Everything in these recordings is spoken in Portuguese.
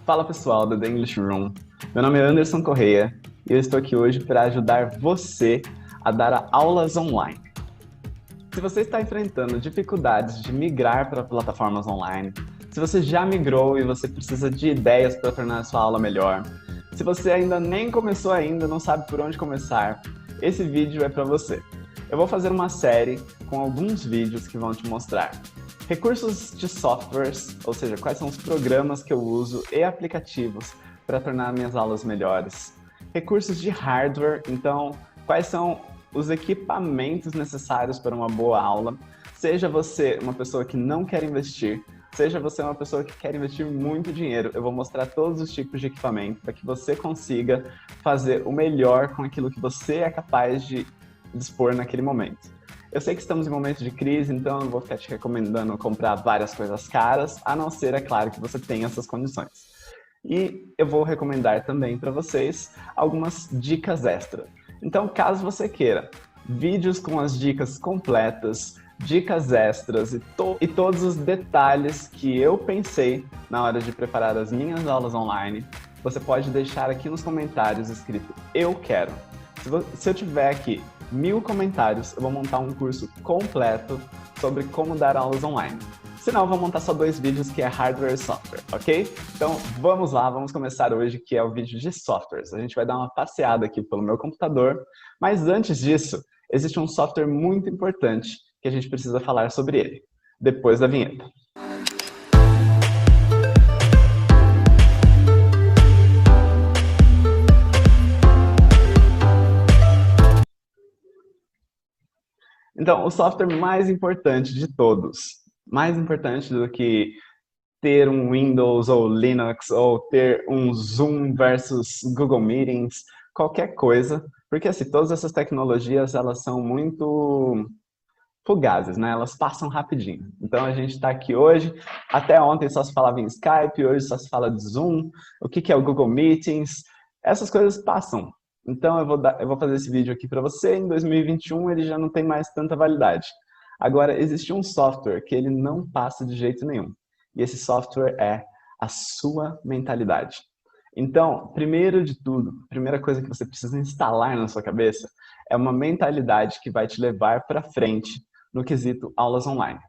Fala pessoal do The English Room, meu nome é Anderson Correia e eu estou aqui hoje para ajudar você a dar aulas online. Se você está enfrentando dificuldades de migrar para plataformas online, se você já migrou e você precisa de ideias para tornar a sua aula melhor, se você ainda nem começou ainda, não sabe por onde começar, esse vídeo é para você. Eu vou fazer uma série com alguns vídeos que vão te mostrar recursos de softwares, ou seja, quais são os programas que eu uso e aplicativos para tornar minhas aulas melhores. Recursos de hardware, então, quais são os equipamentos necessários para uma boa aula. Seja você uma pessoa que não quer investir, seja você uma pessoa que quer investir muito dinheiro, eu vou mostrar todos os tipos de equipamento para que você consiga fazer o melhor com aquilo que você é capaz de dispor naquele momento. Eu sei que estamos em momentos de crise, então eu não vou ficar te recomendando comprar várias coisas caras, a não ser, é claro, que você tenha essas condições. E eu vou recomendar também para vocês algumas dicas extras. Então, caso você queira vídeos com as dicas completas, dicas extras e todos os detalhes que eu pensei na hora de preparar as minhas aulas online, você pode deixar aqui nos comentários escrito "Eu quero". Se eu tiver aqui 1000 comentários, eu vou montar um curso completo sobre como dar aulas online. Senão, eu vou montar só 2 vídeos que é hardware e software, ok? Então, vamos lá, vamos começar hoje, que é o vídeo de softwares. A gente vai dar uma passeada aqui pelo meu computador, mas antes disso, existe um software muito importante que a gente precisa falar sobre ele, depois da vinheta. Então, o software mais importante de todos, mais importante do que ter um Windows ou Linux, ou ter um Zoom versus Google Meetings, qualquer coisa, porque assim, todas essas tecnologias, elas são muito fugazes, né? Elas passam rapidinho. Então a gente está aqui hoje, até ontem só se falava em Skype, hoje só se fala de Zoom, o que é o Google Meetings, essas coisas passam. Então eu vou fazer esse vídeo aqui para você, em 2021 ele já não tem mais tanta validade. Agora, existe um software que ele não passa de jeito nenhum. E esse software é a sua mentalidade. Então, primeiro de tudo, a primeira coisa que você precisa instalar na sua cabeça é uma mentalidade que vai te levar para frente no quesito aulas online.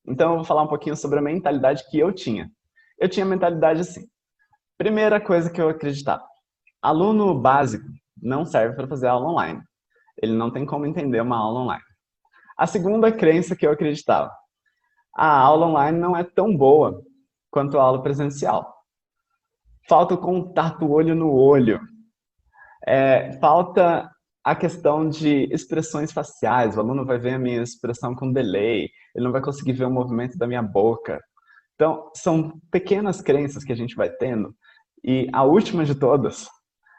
Então, eu vou falar um pouquinho sobre a mentalidade que eu tinha. Eu tinha a mentalidade assim. Primeira coisa que eu acreditava. Aluno básico não serve para fazer aula online. Ele não tem como entender uma aula online. A segunda crença que eu acreditava. A aula online não é tão boa quanto a aula presencial. Falta o contato olho no olho. Falta a questão de expressões faciais. O aluno vai ver a minha expressão com delay. Ele não vai conseguir ver o movimento da minha boca. Então, são pequenas crenças que a gente vai tendo. E a última de todas,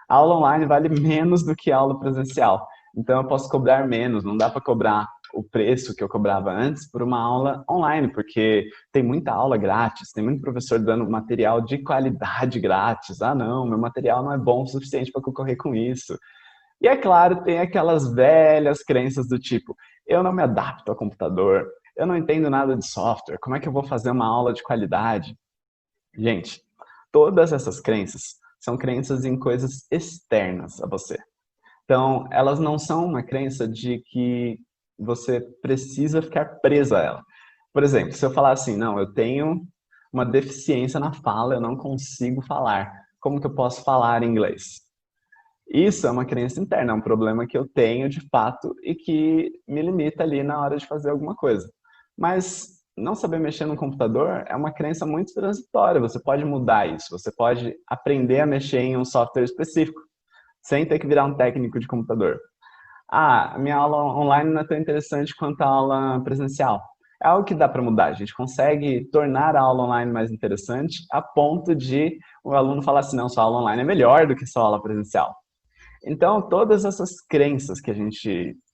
a aula online vale menos do que a aula presencial. Então, eu posso cobrar menos. Não dá para cobrar o preço que eu cobrava antes por uma aula online, porque tem muita aula grátis, tem muito professor dando material de qualidade grátis. Ah, não, meu material não é bom o suficiente para concorrer com isso. E é claro, tem aquelas velhas crenças do tipo, eu não me adapto ao computador, eu não entendo nada de software, como é que eu vou fazer uma aula de qualidade? Gente, todas essas crenças são crenças em coisas externas a você. Então, elas não são uma crença de que você precisa ficar preso a ela. Por exemplo, se eu falar assim, não, eu tenho uma deficiência na fala, eu não consigo falar. Como que eu posso falar inglês? Isso é uma crença interna, é um problema que eu tenho de fato e que me limita ali na hora de fazer alguma coisa. Mas não saber mexer no computador é uma crença muito transitória, você pode mudar isso, você pode aprender a mexer em um software específico, sem ter que virar um técnico de computador. Ah, minha aula online não é tão interessante quanto a aula presencial. É algo que dá para mudar, a gente consegue tornar a aula online mais interessante a ponto de o aluno falar assim, não, sua aula online é melhor do que sua aula presencial. Então, todas essas crenças que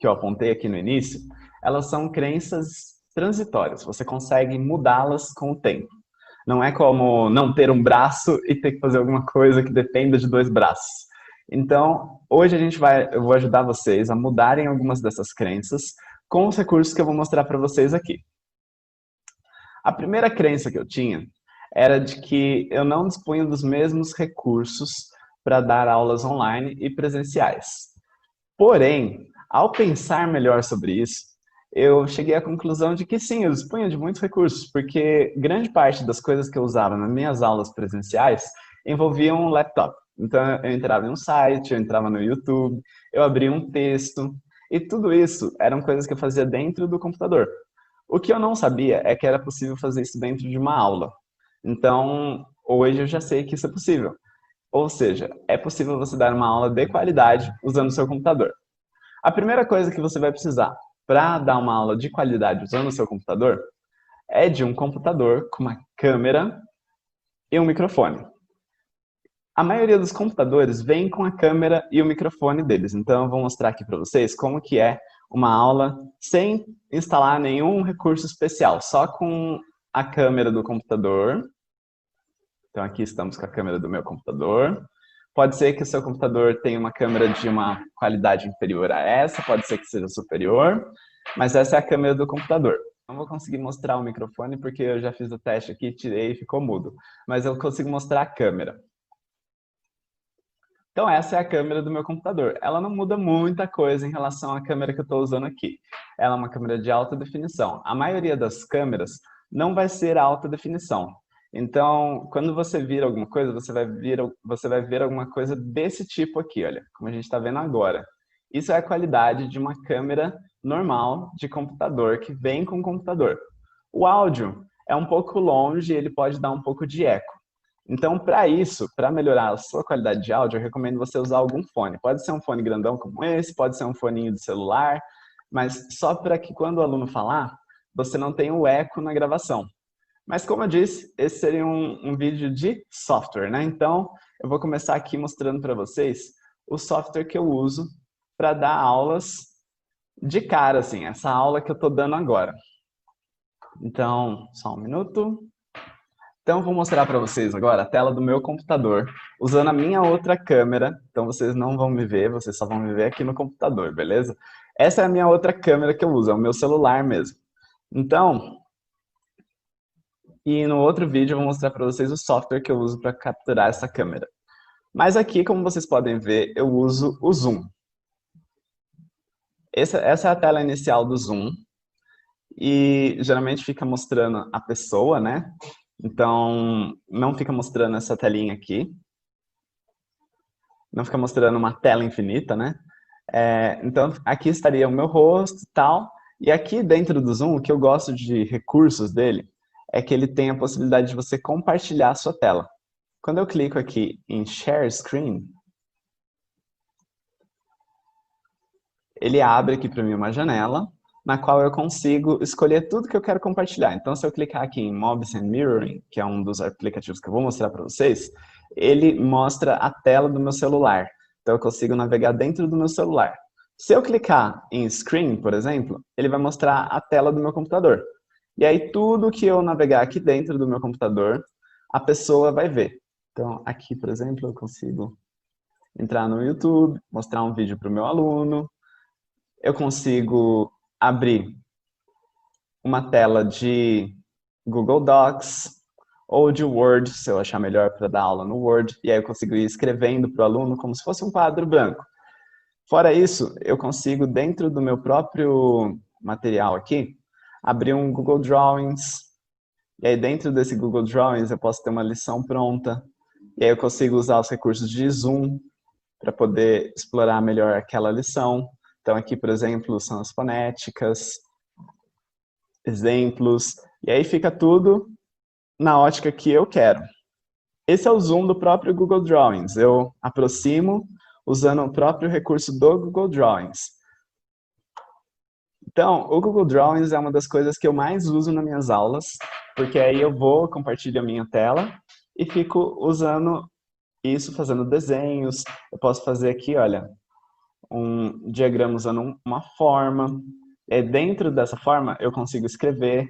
eu apontei aqui no início, elas são crenças transitórias, você consegue mudá-las com o tempo. Não é como não ter um braço e ter que fazer alguma coisa que dependa de 2 braços. Então, hoje eu vou ajudar vocês a mudarem algumas dessas crenças com os recursos que eu vou mostrar para vocês aqui. A primeira crença que eu tinha era de que eu não dispunha dos mesmos recursos para dar aulas online e presenciais. Porém, ao pensar melhor sobre isso, eu cheguei à conclusão de que sim, eu dispunha de muitos recursos, porque grande parte das coisas que eu usava nas minhas aulas presenciais envolviam um laptop. Então, eu entrava em um site, eu entrava no YouTube, eu abria um texto, e tudo isso eram coisas que eu fazia dentro do computador. O que eu não sabia é que era possível fazer isso dentro de uma aula. Então, hoje eu já sei que isso é possível. Ou seja, é possível você dar uma aula de qualidade usando o seu computador. A primeira coisa que você vai precisar para dar uma aula de qualidade usando o seu computador é de um computador com uma câmera e um microfone. A maioria dos computadores vem com a câmera e o microfone deles, então eu vou mostrar aqui para vocês como que é uma aula sem instalar nenhum recurso especial, só com a câmera do computador. Então aqui estamos com a câmera do meu computador. Pode ser que o seu computador tenha uma câmera de uma qualidade inferior a essa, pode ser que seja superior, mas essa é a câmera do computador. Não vou conseguir mostrar o microfone porque eu já fiz o teste aqui, tirei e ficou mudo, mas eu consigo mostrar a câmera. Então essa é a câmera do meu computador. Ela não muda muita coisa em relação à câmera que eu estou usando aqui. Ela é uma câmera de alta definição. A maioria das câmeras não vai ser alta definição. Então, quando você vir alguma coisa, você vai ver alguma coisa desse tipo aqui, olha, como a gente está vendo agora. Isso é a qualidade de uma câmera normal de computador, que vem com o computador. O áudio é um pouco longe e ele pode dar um pouco de eco. Então, para isso, para melhorar a sua qualidade de áudio, eu recomendo você usar algum fone. Pode ser um fone grandão como esse, pode ser um foninho de celular, mas só para que quando o aluno falar, você não tenha o eco na gravação. Mas como eu disse, esse seria um vídeo de software, né? Então, eu vou começar aqui mostrando para vocês o software que eu uso para dar aulas de cara, assim, essa aula que eu estou dando agora. Então, só um minuto. Então, eu vou mostrar para vocês agora a tela do meu computador, usando a minha outra câmera. Então, vocês não vão me ver, vocês só vão me ver aqui no computador, beleza? Essa é a minha outra câmera que eu uso, é o meu celular mesmo. Então, e no outro vídeo eu vou mostrar para vocês o software que eu uso para capturar essa câmera. Mas aqui, como vocês podem ver, eu uso o Zoom. Essa é a tela inicial do Zoom. E geralmente fica mostrando a pessoa, né? Então, não fica mostrando essa telinha aqui. Não fica mostrando uma tela infinita, né? Então, aqui estaria o meu rosto e tal. E aqui dentro do Zoom, o que eu gosto de recursos dele é que ele tem a possibilidade de você compartilhar a sua tela. Quando eu clico aqui em Share Screen, ele abre aqui para mim uma janela, na qual eu consigo escolher tudo que eu quero compartilhar. Então, se eu clicar aqui em Mobs and Mirroring, que é um dos aplicativos que eu vou mostrar para vocês, ele mostra a tela do meu celular. Então, eu consigo navegar dentro do meu celular. Se eu clicar em Screen, por exemplo, ele vai mostrar a tela do meu computador. E aí, tudo que eu navegar aqui dentro do meu computador, a pessoa vai ver. Então, aqui, por exemplo, eu consigo entrar no YouTube, mostrar um vídeo para o meu aluno, eu consigo abrir uma tela de Google Docs ou de Word, se eu achar melhor para dar aula no Word, e aí eu consigo ir escrevendo para o aluno como se fosse um quadro branco. Fora isso, eu consigo, dentro do meu próprio material aqui, abrir um Google Drawings, e aí dentro desse Google Drawings eu posso ter uma lição pronta, e aí eu consigo usar os recursos de Zoom para poder explorar melhor aquela lição. Então aqui, por exemplo, são as fonéticas, exemplos, e aí fica tudo na ótica que eu quero. Esse é o zoom do próprio Google Drawings. Eu aproximo usando o próprio recurso do Google Drawings. Então, o Google Drawings é uma das coisas que eu mais uso nas minhas aulas, porque aí eu vou, compartilho a minha tela e fico usando isso, fazendo desenhos. Eu posso fazer aqui, olha, um diagrama usando uma forma. E dentro dessa forma, eu consigo escrever.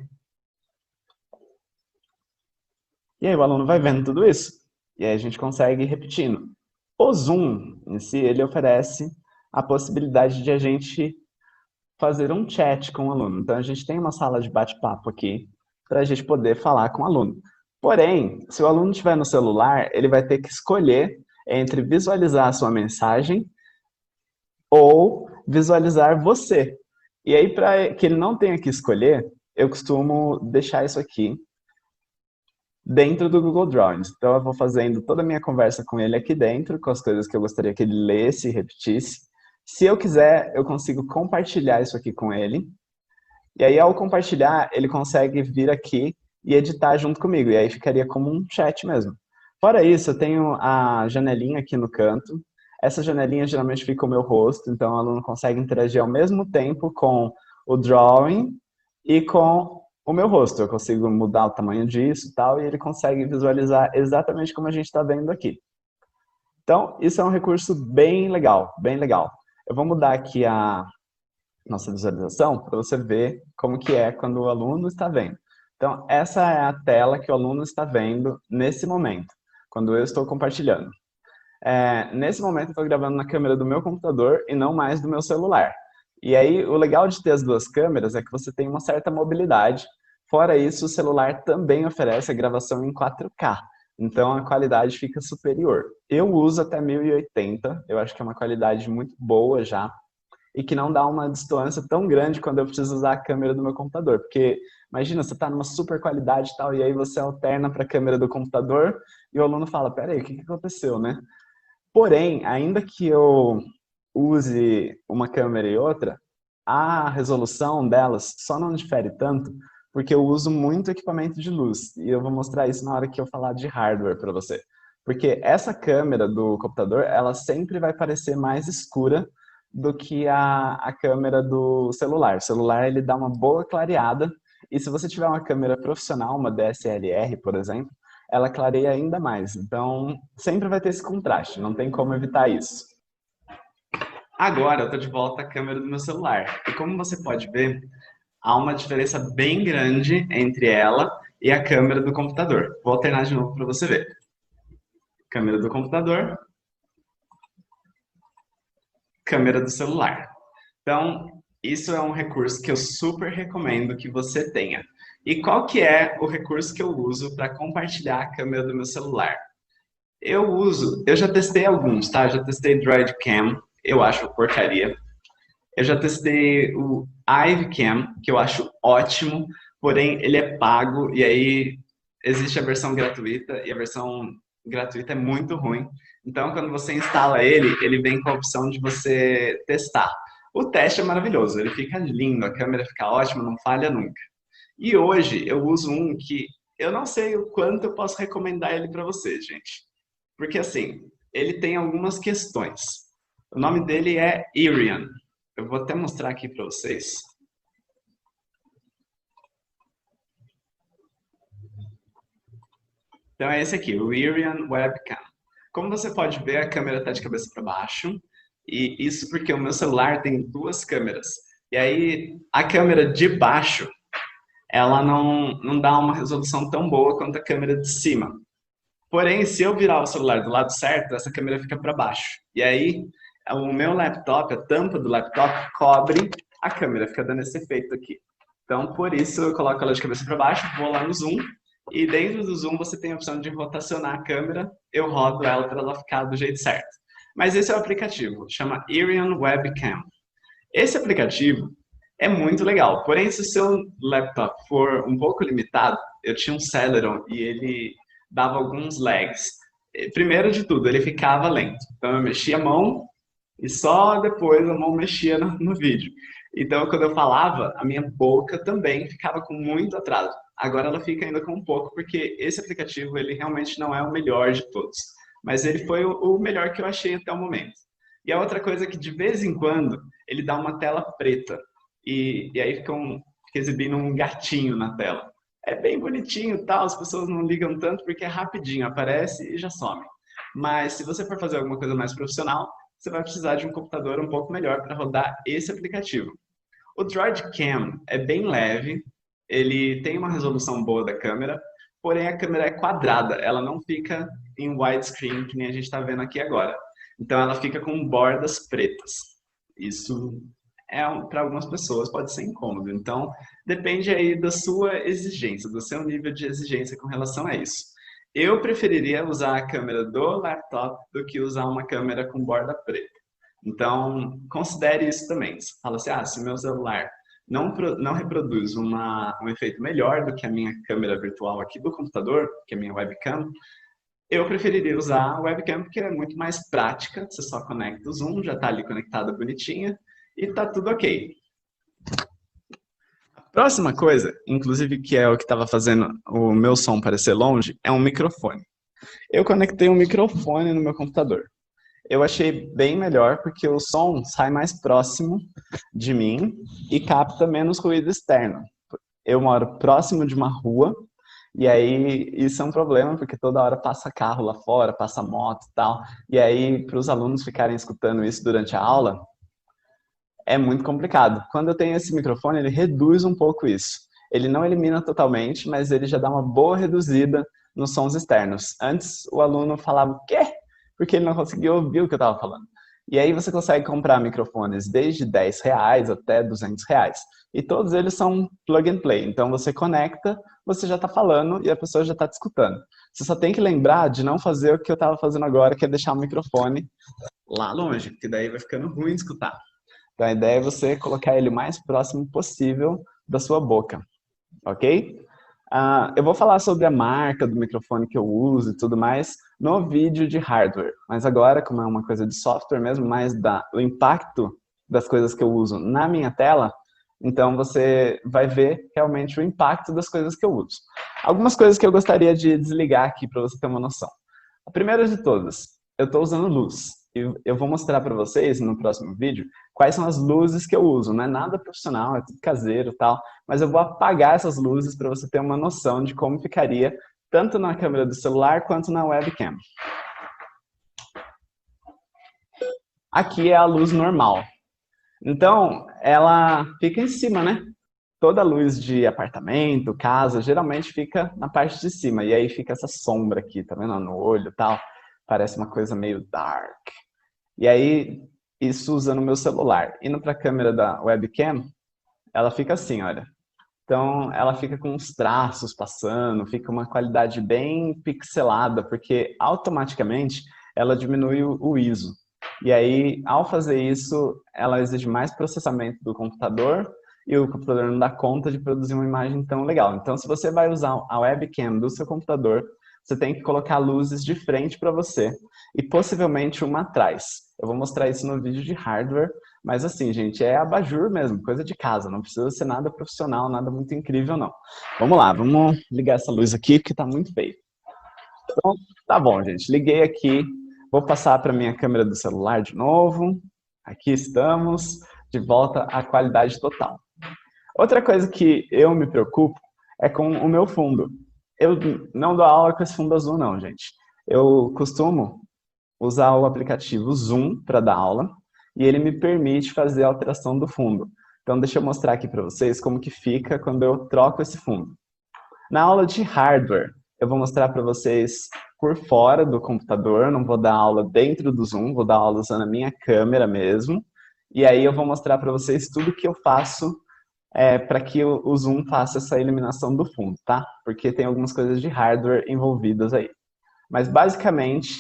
E aí o aluno vai vendo tudo isso. E aí a gente consegue ir repetindo. O Zoom, em si, ele oferece a possibilidade de a gente fazer um chat com o aluno. Então, a gente tem uma sala de bate-papo aqui para a gente poder falar com o aluno. Porém, se o aluno estiver no celular, ele vai ter que escolher entre visualizar a sua mensagem ou visualizar você. E aí, para que ele não tenha que escolher, eu costumo deixar isso aqui dentro do Google Drawings. Então, eu vou fazendo toda a minha conversa com ele aqui dentro, com as coisas que eu gostaria que ele lesse e repetisse. Se eu quiser, eu consigo compartilhar isso aqui com ele. E aí, ao compartilhar, ele consegue vir aqui e editar junto comigo. E aí ficaria como um chat mesmo. Fora isso, eu tenho a janelinha aqui no canto. Essa janelinha geralmente fica o meu rosto, então o aluno consegue interagir ao mesmo tempo com o drawing e com o meu rosto. Eu consigo mudar o tamanho disso e tal, e ele consegue visualizar exatamente como a gente está vendo aqui. Então, isso é um recurso bem legal, bem legal. Eu vou mudar aqui a nossa visualização para você ver como que é quando o aluno está vendo. Então, essa é a tela que o aluno está vendo nesse momento, quando eu estou compartilhando. Nesse momento, eu estou gravando na câmera do meu computador e não mais do meu celular. E aí, o legal de ter as duas câmeras é que você tem uma certa mobilidade. Fora isso, o celular também oferece a gravação em 4K. Então, a qualidade fica superior. Eu uso até 1080, eu acho que é uma qualidade muito boa já, e que não dá uma distância tão grande quando eu preciso usar a câmera do meu computador. Porque, imagina, você está numa super qualidade e tal, e aí você alterna para a câmera do computador, e o aluno fala, peraí, o que aconteceu, né? Porém, ainda que eu use uma câmera e outra, a resolução delas só não difere tanto, porque eu uso muito equipamento de luz. E eu vou mostrar isso na hora que eu falar de hardware para você. Porque essa câmera do computador, ela sempre vai parecer mais escura do que a câmera do celular. O celular, ele dá uma boa clareada. E se você tiver uma câmera profissional, uma DSLR, por exemplo, ela clareia ainda mais. Então, sempre vai ter esse contraste, não tem como evitar isso. Agora eu estou de volta à câmera do meu celular. E como você pode ver, há uma diferença bem grande entre ela e a câmera do computador. Vou alternar de novo para você ver. Câmera do computador, câmera do celular. Então, isso é um recurso que eu super recomendo que você tenha. E qual que é o recurso que eu uso para compartilhar a câmera do meu celular? Eu já testei alguns, tá? Já testei Droid Cam, eu acho porcaria. Eu já testei o IveCam, que eu acho ótimo, porém ele é pago e aí existe a versão gratuita e a versão gratuita é muito ruim. Então, quando você instala ele, ele vem com a opção de você testar. O teste é maravilhoso, ele fica lindo, a câmera fica ótima, não falha nunca. E hoje eu uso um que eu não sei o quanto eu posso recomendar ele para você, gente. Porque assim, ele tem algumas questões. O nome dele é Irian. Eu vou até mostrar aqui para vocês. Então é esse aqui, o Irian Webcam. Como você pode ver, a câmera está de cabeça para baixo. E isso porque o meu celular tem duas câmeras. E aí, a câmera de baixo, ela não dá uma resolução tão boa quanto a câmera de cima. Porém, se eu virar o celular do lado certo, essa câmera fica para baixo. E aí, o meu laptop, a tampa do laptop, cobre a câmera, fica dando esse efeito aqui. Então, por isso, eu coloco ela de cabeça para baixo, vou lá no zoom, e dentro do zoom você tem a opção de rotacionar a câmera, eu rodo ela para ela ficar do jeito certo. Mas esse é o aplicativo, chama Irian Webcam. Esse aplicativo é muito legal, porém, se o seu laptop for um pouco limitado, eu tinha um Celeron e ele dava alguns lags. Primeiro de tudo, ele ficava lento. Então eu mexia a mão e só depois a mão mexia no vídeo. Então quando eu falava, a minha boca também ficava com muito atraso. Agora ela fica ainda com um pouco, porque esse aplicativo ele realmente não é o melhor de todos. Mas ele foi o melhor que eu achei até o momento. E a outra coisa é que de vez em quando ele dá uma tela preta. E aí fica exibindo um gatinho na tela. É bem bonitinho e tal, as pessoas não ligam tanto porque é rapidinho, aparece e já some. Mas se você for fazer alguma coisa mais profissional, você vai precisar de um computador um pouco melhor para rodar esse aplicativo. O Droid Cam é bem leve, ele tem uma resolução boa da câmera, porém a câmera é quadrada, ela não fica em widescreen que nem a gente está vendo aqui agora. Então ela fica com bordas pretas. Isso para algumas pessoas pode ser incômodo. Então, depende aí da sua exigência, do seu nível de exigência com relação a isso. Eu preferiria usar a câmera do laptop do que usar uma câmera com borda preta. Então, considere isso também. Você fala assim, se meu celular não reproduz um efeito melhor do que a minha câmera virtual aqui do computador, que é a minha webcam, eu preferiria usar a webcam porque é muito mais prática, você só conecta o Zoom, já está ali conectada bonitinha e está tudo ok. Próxima coisa, inclusive que é o que estava fazendo o meu som parecer longe, é um microfone. Eu conectei um microfone no meu computador. Eu achei bem melhor porque o som sai mais próximo de mim e capta menos ruído externo. Eu moro próximo de uma rua e aí isso é um problema porque toda hora passa carro lá fora, passa moto e tal. E aí para os alunos ficarem escutando isso durante a aula, é muito complicado. Quando eu tenho esse microfone, ele reduz um pouco isso. Ele não elimina totalmente, mas ele já dá uma boa reduzida nos sons externos. Antes, o aluno falava o quê? Porque ele não conseguia ouvir o que eu estava falando. E aí você consegue comprar microfones desde R$10 até R$200. E todos eles são plug and play. Então você conecta, você já está falando e a pessoa já está te escutando. Você só tem que lembrar de não fazer o que eu estava fazendo agora, que é deixar o microfone lá longe, porque daí vai ficando ruim de escutar. Então a ideia é você colocar ele o mais próximo possível da sua boca, ok? Eu vou falar sobre a marca do microfone que eu uso e tudo mais no vídeo de hardware, mas agora, como é uma coisa de software mesmo, mais o impacto das coisas que eu uso na minha tela, então você vai ver realmente o impacto das coisas que eu uso. Algumas coisas que eu gostaria de desligar aqui para você ter uma noção. A primeira de todas, eu estou usando luz. Eu vou mostrar para vocês no próximo vídeo quais são as luzes que eu uso. Não é nada profissional, é tudo caseiro e tal, mas eu vou apagar essas luzes para você ter uma noção de como ficaria tanto na câmera do celular quanto na webcam. Aqui é a luz normal. Então, ela fica em cima, né? Toda luz de apartamento, casa, geralmente fica na parte de cima. E aí fica essa sombra aqui, tá vendo? No olho e tal. Parece uma coisa meio dark. E aí, isso usando o meu celular. Indo para a câmera da webcam, ela fica assim, olha. Então, ela fica com uns traços passando, fica uma qualidade bem pixelada, porque automaticamente ela diminui o ISO. E aí, ao fazer isso, ela exige mais processamento do computador e o computador não dá conta de produzir uma imagem tão legal. Então, se você vai usar a webcam do seu computador, você tem que colocar luzes de frente para você e possivelmente uma atrás. Eu vou mostrar isso no vídeo de hardware, mas assim, gente, é abajur mesmo, coisa de casa, não precisa ser nada profissional, nada muito incrível, não. Vamos lá, vamos ligar essa luz aqui, porque tá muito feio. Então, tá bom, gente, liguei aqui, vou passar para minha câmera do celular de novo. Aqui estamos, de volta à qualidade total. Outra coisa que eu me preocupo é com o meu fundo. Eu não dou aula com esse fundo azul, não, gente. Eu costumo usar o aplicativo Zoom para dar aula e ele me permite fazer a alteração do fundo. Então, deixa eu mostrar aqui para vocês como que fica quando eu troco esse fundo. Na aula de hardware, eu vou mostrar para vocês por fora do computador, não vou dar aula dentro do Zoom, vou dar aula usando a minha câmera mesmo. E aí eu vou mostrar para vocês tudo que eu faço para que o Zoom faça essa eliminação do fundo, tá? Porque tem algumas coisas de hardware envolvidas aí. Mas basicamente,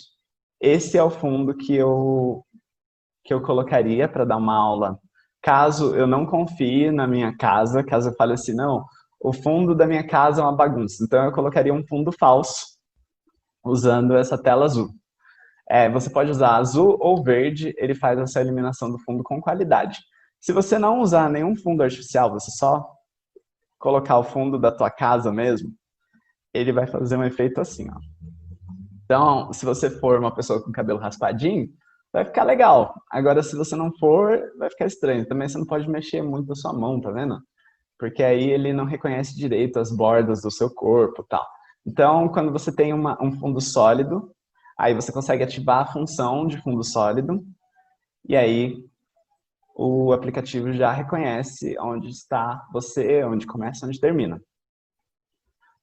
esse é o fundo que eu colocaria para dar uma aula. Caso eu não confie na minha casa, caso eu fale assim, não, o fundo da minha casa é uma bagunça. Então eu colocaria um fundo falso, usando essa tela azul. Você pode usar azul ou verde, ele faz essa eliminação do fundo com qualidade. Se você não usar nenhum fundo artificial, você só colocar o fundo da tua casa mesmo, ele vai fazer um efeito assim, ó. Então, se você for uma pessoa com cabelo raspadinho, vai ficar legal. Agora, se você não for, vai ficar estranho. Também você não pode mexer muito a sua mão, tá vendo? Porque aí ele não reconhece direito as bordas do seu corpo e tal. Então, quando você tem um fundo sólido, aí você consegue ativar a função de fundo sólido, e aí o aplicativo já reconhece onde está você, onde começa, onde termina.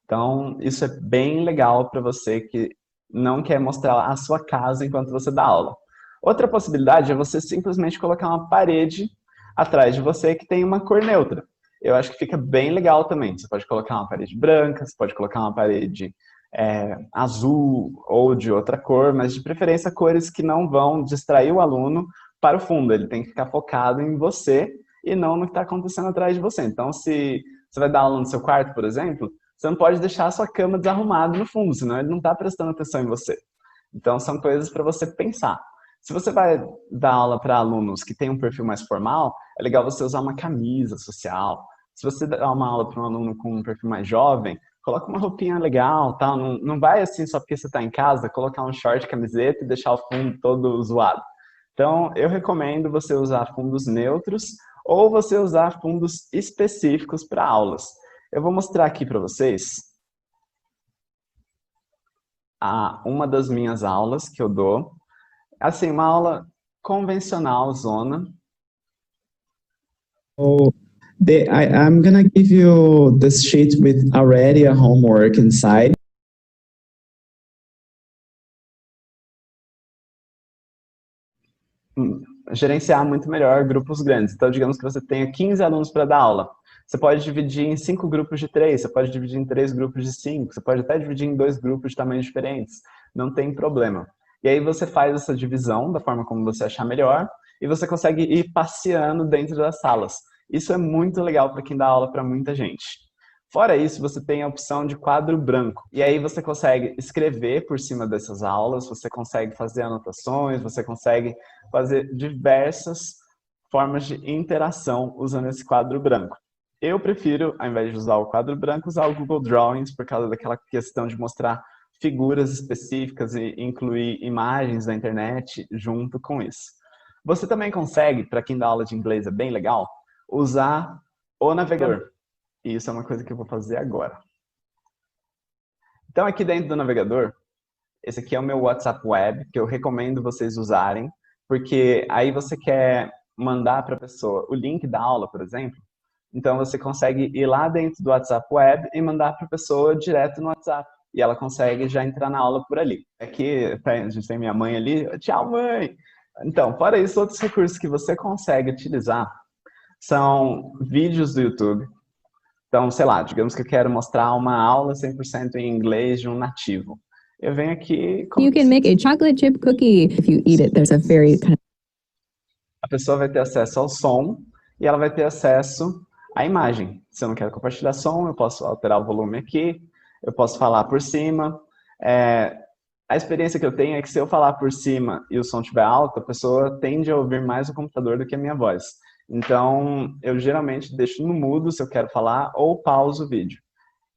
Então, isso é bem legal para você que não quer mostrar a sua casa enquanto você dá aula. Outra possibilidade é você simplesmente colocar uma parede atrás de você que tem uma cor neutra. Eu acho que fica bem legal também. Você pode colocar uma parede branca, você pode colocar uma parede azul ou de outra cor, mas de preferência cores que não vão distrair o aluno para o fundo. Ele tem que ficar focado em você e não no que está acontecendo atrás de você. Então, se você vai dar aula no seu quarto, por exemplo, você não pode deixar a sua cama desarrumada no fundo, senão ele não está prestando atenção em você. Então, são coisas para você pensar. Se você vai dar aula para alunos que têm um perfil mais formal, é legal você usar uma camisa social. Se você dá uma aula para um aluno com um perfil mais jovem, coloca uma roupinha legal, tá? Não vai assim só porque você está em casa, colocar um short, camiseta e deixar o fundo todo zoado. Então, eu recomendo você usar fundos neutros ou você usar fundos específicos para aulas. Eu vou mostrar aqui para vocês uma das minhas aulas que eu dou. Assim, uma aula convencional, zona. So I'm gonna give you this sheet with already a homework inside. Gerenciar muito melhor grupos grandes. Então, digamos que você tenha 15 alunos para dar aula. Você pode dividir em 5 grupos de 3, você pode dividir em 3 grupos de 5, você pode até dividir em 2 grupos de tamanhos diferentes. Não tem problema. E aí você faz essa divisão da forma como você achar melhor e você consegue ir passeando dentro das salas. Isso é muito legal para quem dá aula para muita gente. Fora isso, você tem a opção de quadro branco. E aí você consegue escrever por cima dessas aulas, você consegue fazer anotações, você consegue fazer diversas formas de interação usando esse quadro branco. Eu prefiro, ao invés de usar o quadro branco, usar o Google Drawings por causa daquela questão de mostrar figuras específicas e incluir imagens da internet junto com isso. Você também consegue, para quem dá aula de inglês é bem legal, usar o navegador. E isso é uma coisa que eu vou fazer agora. Então aqui dentro do navegador, esse aqui é o meu WhatsApp Web, que eu recomendo vocês usarem, porque aí você quer mandar para a pessoa o link da aula, por exemplo, então você consegue ir lá dentro do WhatsApp Web e mandar para a pessoa direto no WhatsApp. E ela consegue já entrar na aula por ali. Aqui a gente tem minha mãe ali. Tchau, mãe! Então, fora isso, outros recursos que você consegue utilizar são vídeos do YouTube. Então, sei lá, digamos que eu quero mostrar uma aula 100% em inglês de um nativo. Eu venho aqui... You can make a chocolate chip cookie if you eat it. There's a very kind of... A pessoa vai ter acesso ao som e ela vai ter acesso à imagem. Se eu não quero compartilhar som, eu posso alterar o volume aqui, eu posso falar por cima. A experiência que eu tenho é que se eu falar por cima e o som estiver alto, a pessoa tende a ouvir mais o computador do que a minha voz. Então, eu geralmente deixo no mudo se eu quero falar ou pauso o vídeo.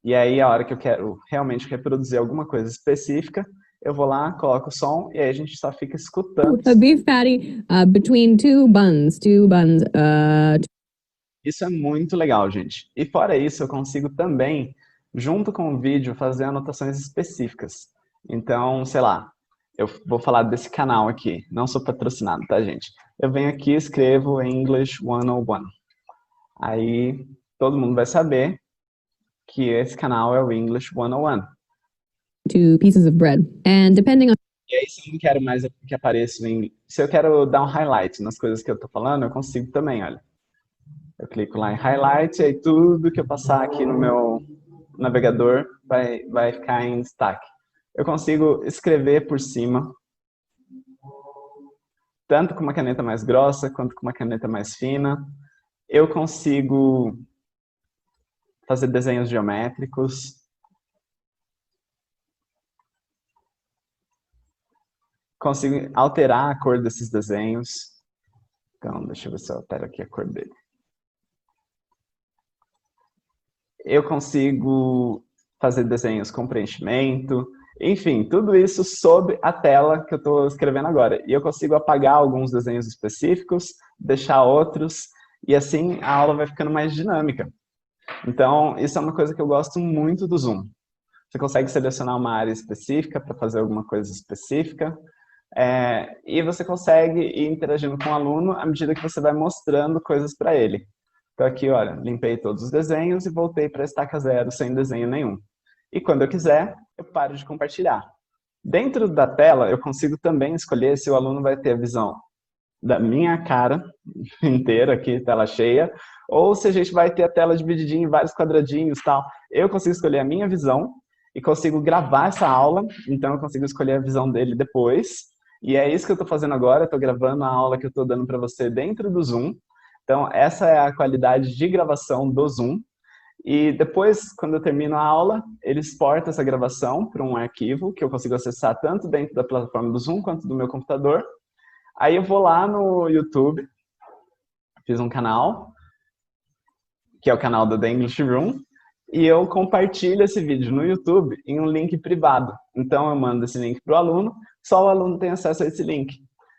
E aí, a hora que eu quero realmente reproduzir alguma coisa específica, eu vou lá, coloco o som e aí a gente só fica escutando. A beef patty between two buns. Isso é muito legal, gente. E fora isso, eu consigo também, junto com o vídeo, fazer anotações específicas. Então, sei lá, eu vou falar desse canal aqui. Não sou patrocinado, tá, gente? Eu venho aqui e escrevo English 101. Aí, todo mundo vai saber que esse canal é o English 101. Two pieces of bread. And depending on... E aí, se eu não quero mais que apareça se eu quero dar um highlight nas coisas que eu tô falando, eu consigo também, olha. Eu clico lá em highlight e aí tudo que eu passar aqui no meu navegador vai ficar em destaque. Eu consigo escrever por cima, tanto com uma caneta mais grossa quanto com uma caneta mais fina. Eu consigo fazer desenhos geométricos. Consigo alterar a cor desses desenhos. Então, deixa eu ver se eu altero aqui a cor dele. Eu consigo fazer desenhos com preenchimento. Enfim, tudo isso sob a tela que eu estou escrevendo agora. E eu consigo apagar alguns desenhos específicos, deixar outros, e assim a aula vai ficando mais dinâmica. Então, isso é uma coisa que eu gosto muito do Zoom. Você consegue selecionar uma área específica para fazer alguma coisa específica, e você consegue ir interagindo com o aluno à medida que você vai mostrando coisas para ele. Então aqui, olha, limpei todos os desenhos e voltei para a estaca zero sem desenho nenhum. E quando eu quiser, eu paro de compartilhar. Dentro da tela, eu consigo também escolher se o aluno vai ter a visão da minha cara inteira aqui, tela cheia, ou se a gente vai ter a tela divididinha em vários quadradinhos e tal. Eu consigo escolher a minha visão e consigo gravar essa aula, então eu consigo escolher a visão dele depois. E é isso que eu estou fazendo agora, estou gravando a aula que eu estou dando para você dentro do Zoom. Então essa é a qualidade de gravação do Zoom. E depois, quando eu termino a aula, ele exporta essa gravação para um arquivo que eu consigo acessar tanto dentro da plataforma do Zoom quanto do meu computador. Aí eu vou lá no YouTube, fiz um canal, que é o canal do The English Room, e eu compartilho esse vídeo no YouTube em um link privado. Então eu mando esse link para o aluno, só o aluno tem acesso a esse link.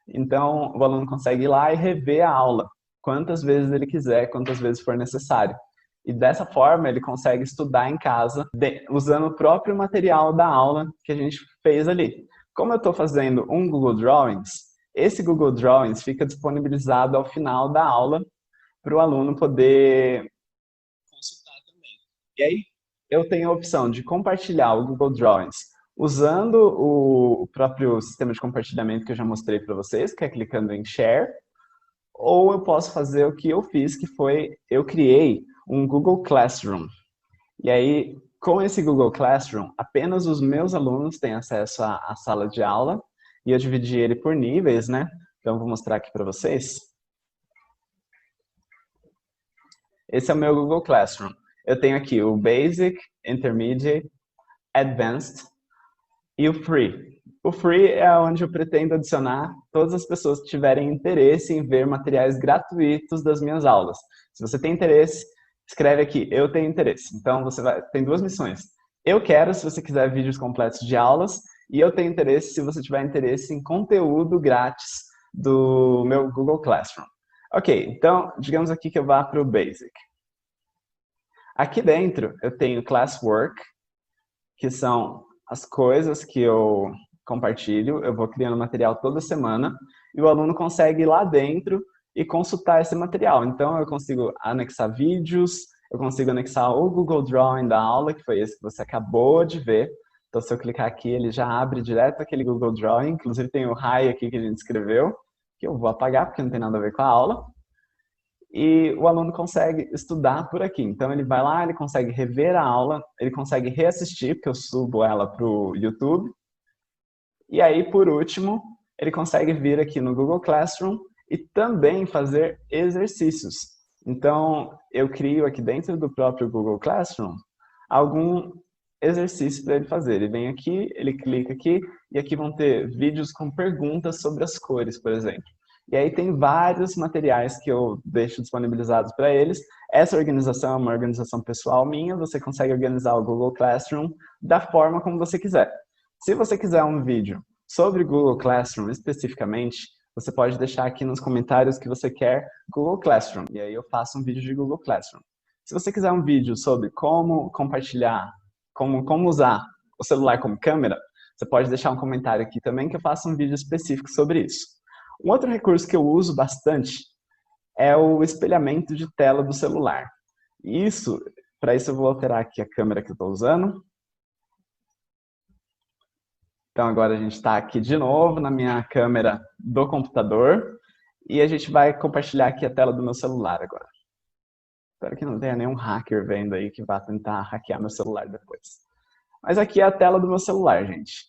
Então o aluno consegue ir lá e rever a aula, quantas vezes ele quiser, quantas vezes for necessário. E dessa forma ele consegue estudar em casa, usando o próprio material da aula que a gente fez ali. Como eu estou fazendo um Google Drawings, esse Google Drawings fica disponibilizado ao final da aula para o aluno poder consultar também. E aí eu tenho a opção de compartilhar o Google Drawings usando o próprio sistema de compartilhamento que eu já mostrei para vocês, que é clicando em Share, ou eu posso fazer o que eu fiz, que foi, eu criei um Google Classroom. E aí, com esse Google Classroom, apenas os meus alunos têm acesso à sala de aula, e eu dividi ele por níveis, né? Então, vou mostrar aqui para vocês. Esse é o meu Google Classroom. Eu tenho aqui o Basic, Intermediate, Advanced e o Free. O Free é onde eu pretendo adicionar todas as pessoas que tiverem interesse em ver materiais gratuitos das minhas aulas. Se você tem interesse, escreve aqui, eu tenho interesse. Então, tem duas missões. Eu quero, se você quiser vídeos completos de aulas, e eu tenho interesse, se você tiver interesse em conteúdo grátis do meu Google Classroom. Ok, então, digamos aqui que eu vá para o Basic. Aqui dentro, eu tenho Classwork, que são as coisas que eu compartilho. Eu vou criando material toda semana, e o aluno consegue ir lá dentro e consultar esse material. Então, eu consigo anexar vídeos, eu consigo anexar o Google Drawing da aula, que foi esse que você acabou de ver. Então, se eu clicar aqui, ele já abre direto aquele Google Drawing. Inclusive, tem o hi aqui que a gente escreveu, que eu vou apagar, porque não tem nada a ver com a aula. E o aluno consegue estudar por aqui. Então, ele vai lá, ele consegue rever a aula, ele consegue reassistir, porque eu subo ela para o YouTube. E aí, por último, ele consegue vir aqui no Google Classroom e também fazer exercícios. Então, eu crio aqui dentro do próprio Google Classroom algum exercício para ele fazer. Ele vem aqui, ele clica aqui, e aqui vão ter vídeos com perguntas sobre as cores, por exemplo. E aí tem vários materiais que eu deixo disponibilizados para eles. Essa organização é uma organização pessoal minha, você consegue organizar o Google Classroom da forma como você quiser. Se você quiser um vídeo sobre Google Classroom especificamente, você pode deixar aqui nos comentários que você quer Google Classroom, e aí eu faço um vídeo de Google Classroom. Se você quiser um vídeo sobre como compartilhar, como usar o celular como câmera, você pode deixar um comentário aqui também que eu faço um vídeo específico sobre isso. Um outro recurso que eu uso bastante é o espelhamento de tela do celular. Para isso eu vou alterar aqui a câmera que eu estou usando. Então agora a gente está aqui de novo na minha câmera do computador e a gente vai compartilhar aqui a tela do meu celular agora. Espero que não tenha nenhum hacker vendo aí que vá tentar hackear meu celular depois. Mas aqui é a tela do meu celular, gente.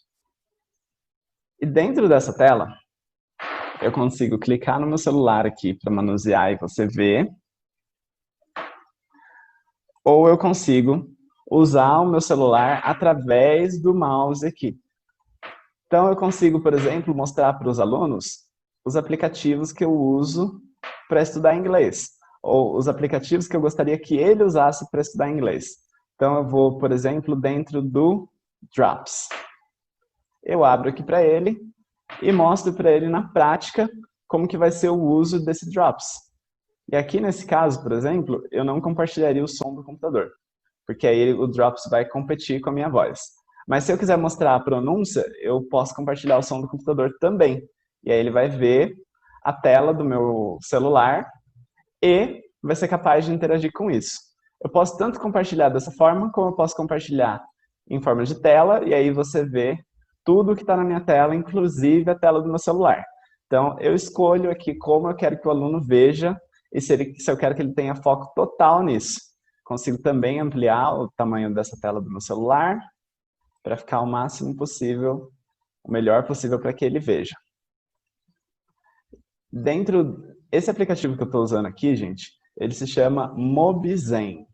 E dentro dessa tela, eu consigo clicar no meu celular aqui para manusear e você ver. Ou eu consigo usar o meu celular através do mouse aqui. Então eu consigo, por exemplo, mostrar para os alunos os aplicativos que eu uso para estudar inglês. Ou os aplicativos que eu gostaria que ele usasse para estudar inglês. Então eu vou, por exemplo, dentro do Drops. Eu abro aqui para ele e mostro para ele na prática como que vai ser o uso desse Drops. E aqui nesse caso, por exemplo, eu não compartilharia o som do computador, porque aí o Drops vai competir com a minha voz. Mas se eu quiser mostrar a pronúncia, eu posso compartilhar o som do computador também. E aí ele vai ver a tela do meu celular e vai ser capaz de interagir com isso. Eu posso tanto compartilhar dessa forma, como eu posso compartilhar em forma de tela, e aí você vê tudo que está na minha tela, inclusive a tela do meu celular. Então, eu escolho aqui como eu quero que o aluno veja e se eu quero que ele tenha foco total nisso. Consigo também ampliar o tamanho dessa tela do meu celular para ficar o máximo possível, o melhor possível para que ele veja. Esse aplicativo que eu estou usando aqui, gente, ele se chama Mobizen.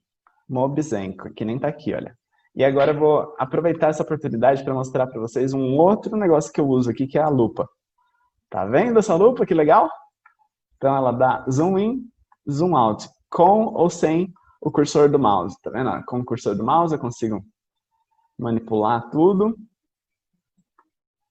Mobizen, que nem está aqui, olha. E agora eu vou aproveitar essa oportunidade para mostrar para vocês um outro negócio que eu uso aqui, que é a lupa. Tá vendo essa lupa? Que legal? Então ela dá zoom in, zoom out, com ou sem o cursor do mouse. Tá vendo? Com o cursor do mouse eu consigo manipular tudo.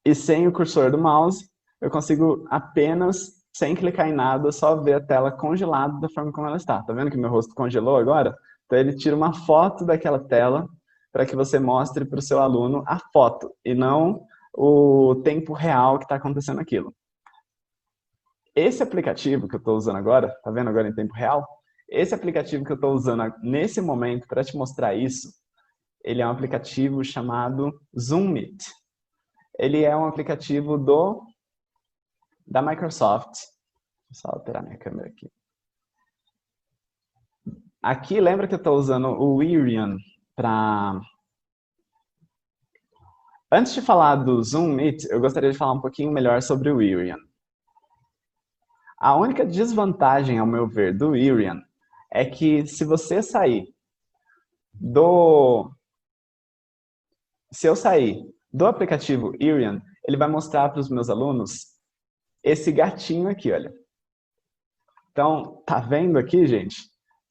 E sem o cursor do mouse, eu consigo apenas, sem clicar em nada, só ver a tela congelada da forma como ela está. Tá vendo que meu rosto congelou agora? Então ele tira uma foto daquela tela para que você mostre para o seu aluno a foto e não o tempo real que está acontecendo aquilo. Esse aplicativo que eu estou usando agora, tá vendo agora em tempo real? Esse aplicativo que eu estou usando nesse momento para te mostrar isso, ele é um aplicativo chamado Zoom Meet. Ele é um aplicativo da Microsoft. Vou só alterar minha câmera aqui. Aqui, lembra que eu estou usando o Irian para... Antes de falar do Zoom Meet, eu gostaria de falar um pouquinho melhor sobre o Irian. A única desvantagem, ao meu ver, do Irian é que se você sair Se eu sair do aplicativo Irian, ele vai mostrar para os meus alunos esse gatinho aqui, olha. Então, tá vendo aqui, gente?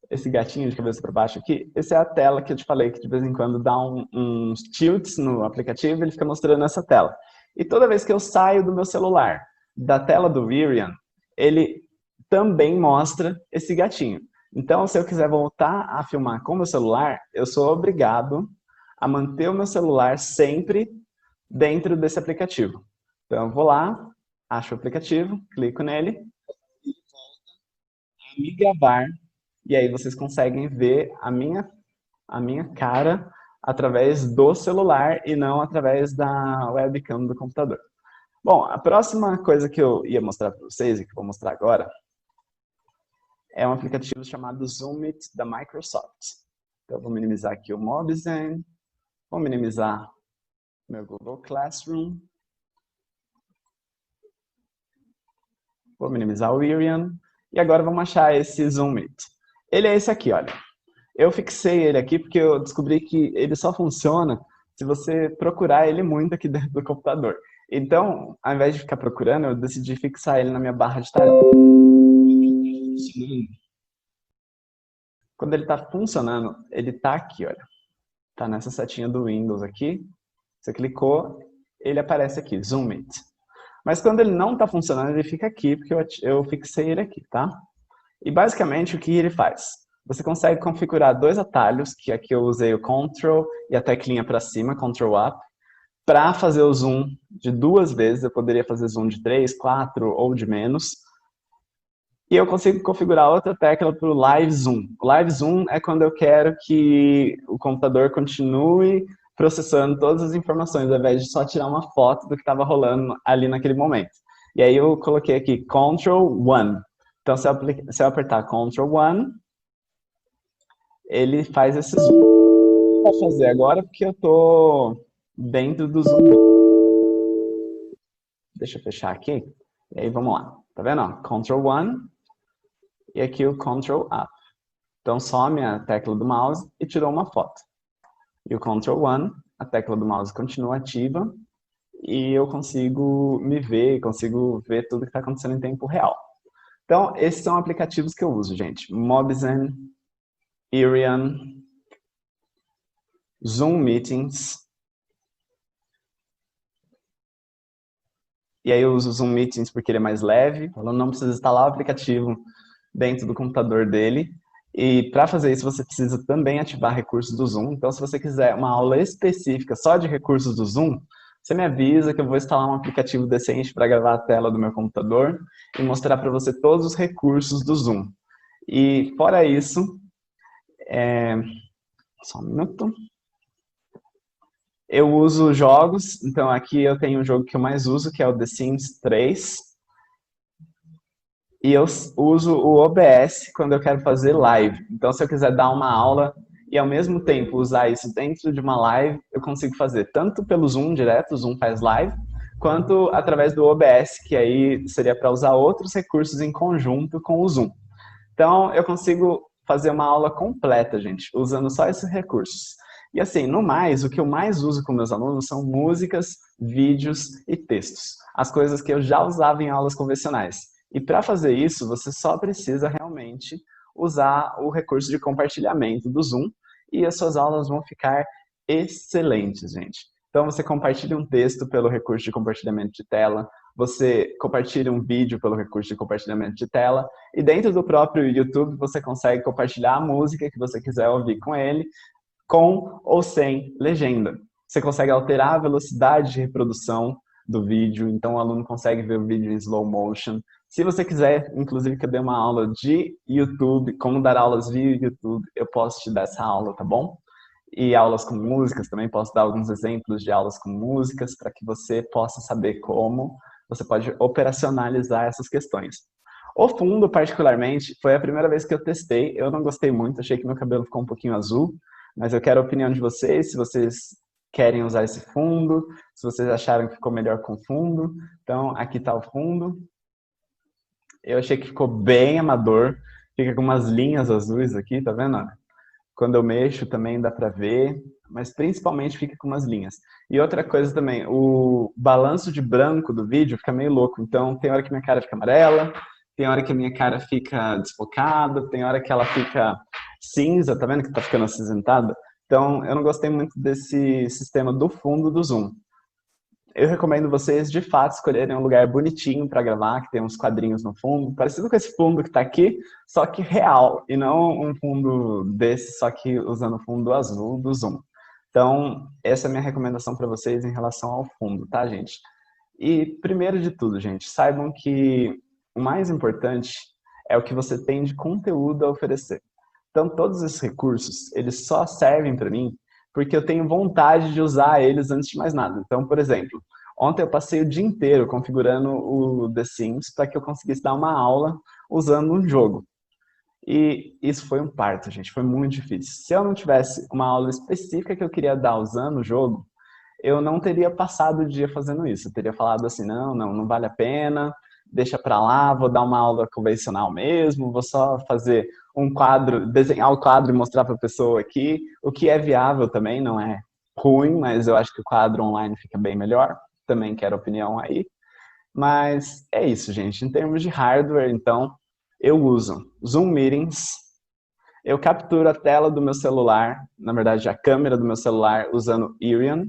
Esse gatinho de cabeça para baixo aqui, essa é a tela que eu te falei que de vez em quando dá uns tilts no aplicativo, ele fica mostrando essa tela. E toda vez que eu saio do meu celular, da tela do Irian, ele também mostra esse gatinho. Então, se eu quiser voltar a filmar com o meu celular, eu sou obrigado a manter o meu celular sempre dentro desse aplicativo. Então, eu vou lá, acho o aplicativo, clico nele, e volta a me gravar. E aí vocês conseguem ver a minha cara através do celular e não através da webcam do computador. Bom, a próxima coisa que eu ia mostrar para vocês e que eu vou mostrar agora é um aplicativo chamado Zoom Meet da Microsoft. Então eu vou minimizar aqui o Mobizen, vou minimizar meu Google Classroom, vou minimizar o Irian e agora vamos achar esse Zoom Meet. Ele é esse aqui, olha. Eu fixei ele aqui porque eu descobri que ele só funciona se você procurar ele muito aqui dentro do computador. Então, ao invés de ficar procurando, eu decidi fixar ele na minha barra de tarefa. Quando ele está funcionando, ele está aqui, olha. Está nessa setinha do Windows aqui. Você clicou, ele aparece aqui, Zoom Meet. Mas quando ele não está funcionando, ele fica aqui, porque eu fixei ele aqui, tá? E basicamente o que ele faz? Você consegue configurar dois atalhos, que aqui eu usei o Ctrl e a teclinha para cima, Ctrl Up, para fazer o zoom de 2 vezes. Eu poderia fazer zoom de 3, 4 ou de menos. E eu consigo configurar outra tecla para o Live Zoom. O Live Zoom é quando eu quero que o computador continue processando todas as informações, ao invés de só tirar uma foto do que estava rolando ali naquele momento. E aí eu coloquei aqui Ctrl 1. Então, se eu apertar Ctrl 1, ele faz esse zoom. Vou fazer agora porque eu estou dentro do zoom. Deixa eu fechar aqui. E aí, vamos lá. Tá vendo? Ó, Ctrl 1 e aqui o Ctrl Up. Então, some a tecla do mouse e tirou uma foto. E o Ctrl 1, a tecla do mouse continua ativa e eu consigo me ver, consigo ver tudo que está acontecendo em tempo real. Então, esses são aplicativos que eu uso, gente. Mobizen, Irian, Zoom Meetings. E aí eu uso o Zoom Meetings porque ele é mais leve. Eu não precisa instalar o aplicativo dentro do computador dele. E para fazer isso, você precisa também ativar recursos do Zoom. Então, se você quiser uma aula específica só de recursos do Zoom, você me avisa que eu vou instalar um aplicativo decente para gravar a tela do meu computador e mostrar para você todos os recursos do Zoom. E fora isso, só um minuto. Eu uso jogos, então aqui eu tenho um jogo que eu mais uso, que é o The Sims 3. E eu uso o OBS quando eu quero fazer live. Então, se eu quiser dar uma aula e ao mesmo tempo usar isso dentro de uma live, eu consigo fazer tanto pelo Zoom direto, o Zoom faz live, quanto através do OBS, que aí seria para usar outros recursos em conjunto com o Zoom. Então, eu consigo fazer uma aula completa, gente, usando só esses recursos. E assim, no mais, o que eu mais uso com meus alunos são músicas, vídeos e textos. As coisas que eu já usava em aulas convencionais. E para fazer isso, você só precisa realmente usar o recurso de compartilhamento do Zoom e as suas aulas vão ficar excelentes, gente. Então, você compartilha um texto pelo recurso de compartilhamento de tela, você compartilha um vídeo pelo recurso de compartilhamento de tela, e dentro do próprio YouTube você consegue compartilhar a música que você quiser ouvir com ele, com ou sem legenda. Você consegue alterar a velocidade de reprodução do vídeo, então o aluno consegue ver o vídeo em slow motion. Se você quiser, inclusive, que eu dê uma aula de YouTube, como dar aulas via YouTube, eu posso te dar essa aula, tá bom? E aulas com músicas também, posso dar alguns exemplos de aulas com músicas para que você possa saber como você pode operacionalizar essas questões. O fundo, particularmente, foi a primeira vez que eu testei, eu não gostei muito, achei que meu cabelo ficou um pouquinho azul, mas eu quero a opinião de vocês, se vocês querem usar esse fundo, se vocês acharam que ficou melhor com fundo. Então, aqui está o fundo. Eu achei que ficou bem amador, fica com umas linhas azuis aqui, tá vendo? Quando eu mexo também dá pra ver, mas principalmente fica com umas linhas. E outra coisa também, o balanço de branco do vídeo fica meio louco, então tem hora que minha cara fica amarela, tem hora que a minha cara fica desfocada, tem hora que ela fica cinza, tá vendo que tá ficando acinzentada? Então eu não gostei muito desse sistema do fundo do Zoom. Eu recomendo vocês, de fato, escolherem um lugar bonitinho para gravar, que tem uns quadrinhos no fundo, parecido com esse fundo que está aqui, só que real, e não um fundo desse, só que usando o fundo azul do Zoom. Então, essa é a minha recomendação para vocês em relação ao fundo, tá, gente? E, primeiro de tudo, gente, saibam que o mais importante é o que você tem de conteúdo a oferecer. Então, todos esses recursos, eles só servem para mim porque eu tenho vontade de usar eles antes de mais nada. Então, por exemplo, ontem eu passei o dia inteiro configurando o The Sims para que eu conseguisse dar uma aula usando um jogo. E isso foi um parto, gente, foi muito difícil. Se eu não tivesse uma aula específica que eu queria dar usando o jogo, eu não teria passado o dia fazendo isso. Eu teria falado assim, não vale a pena, deixa pra lá, vou dar uma aula convencional mesmo, vou só fazer um quadro, desenhar o quadro e mostrar para a pessoa aqui, o que é viável também, não é ruim, mas eu acho que o quadro online fica bem melhor, também quero opinião aí. Mas é isso, gente, em termos de hardware, então, eu uso Zoom Meetings, eu capturo a tela do meu celular, na verdade a câmera do meu celular usando Irion,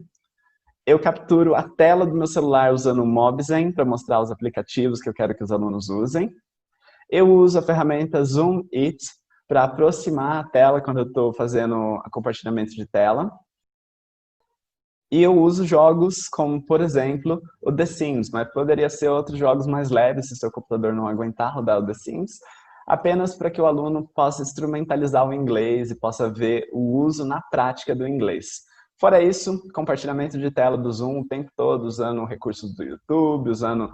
eu capturo a tela do meu celular usando o Mobzen para mostrar os aplicativos que eu quero que os alunos usem. Eu uso a ferramenta Zoom It para aproximar a tela quando eu estou fazendo compartilhamento de tela. E eu uso jogos como, por exemplo, o The Sims, mas poderia ser outros jogos mais leves se seu computador não aguentar rodar o The Sims, apenas para que o aluno possa instrumentalizar o inglês e possa ver o uso na prática do inglês. Fora isso, compartilhamento de tela do Zoom o tempo todo, usando recursos do YouTube, usando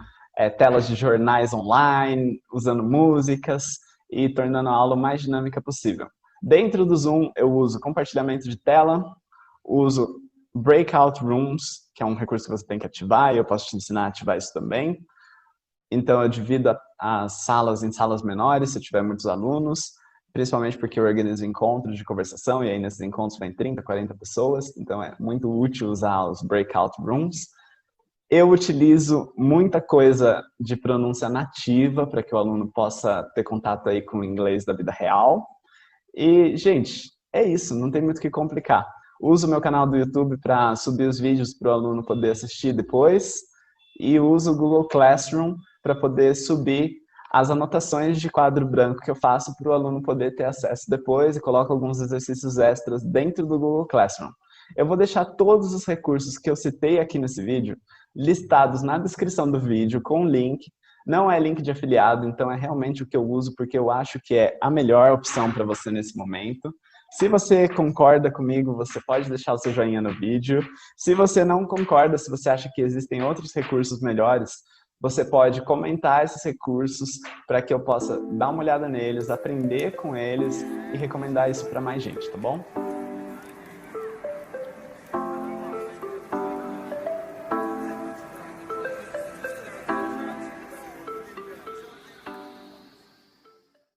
telas de jornais online, usando músicas e tornando a aula o mais dinâmica possível. Dentro do Zoom, eu uso compartilhamento de tela, uso breakout rooms, que é um recurso que você tem que ativar, e eu posso te ensinar a ativar isso também. Então, eu divido as salas em salas menores, se eu tiver muitos alunos, principalmente porque eu organizo encontros de conversação, e aí nesses encontros vem 30, 40 pessoas, então é muito útil usar os breakout rooms. Eu utilizo muita coisa de pronúncia nativa para que o aluno possa ter contato aí com o inglês da vida real. E, gente, é isso, não tem muito o que complicar. Uso o meu canal do YouTube para subir os vídeos para o aluno poder assistir depois, e uso o Google Classroom para poder subir as anotações de quadro branco que eu faço para o aluno poder ter acesso depois, e coloco alguns exercícios extras dentro do Google Classroom. Eu vou deixar todos os recursos que eu citei aqui nesse vídeo listados na descrição do vídeo com link. Não é link de afiliado, então é realmente o que eu uso porque eu acho que é a melhor opção para você nesse momento. Se você concorda comigo, você pode deixar o seu joinha no vídeo. Se você não concorda, se você acha que existem outros recursos melhores, você pode comentar esses recursos para que eu possa dar uma olhada neles, aprender com eles e recomendar isso para mais gente, tá bom?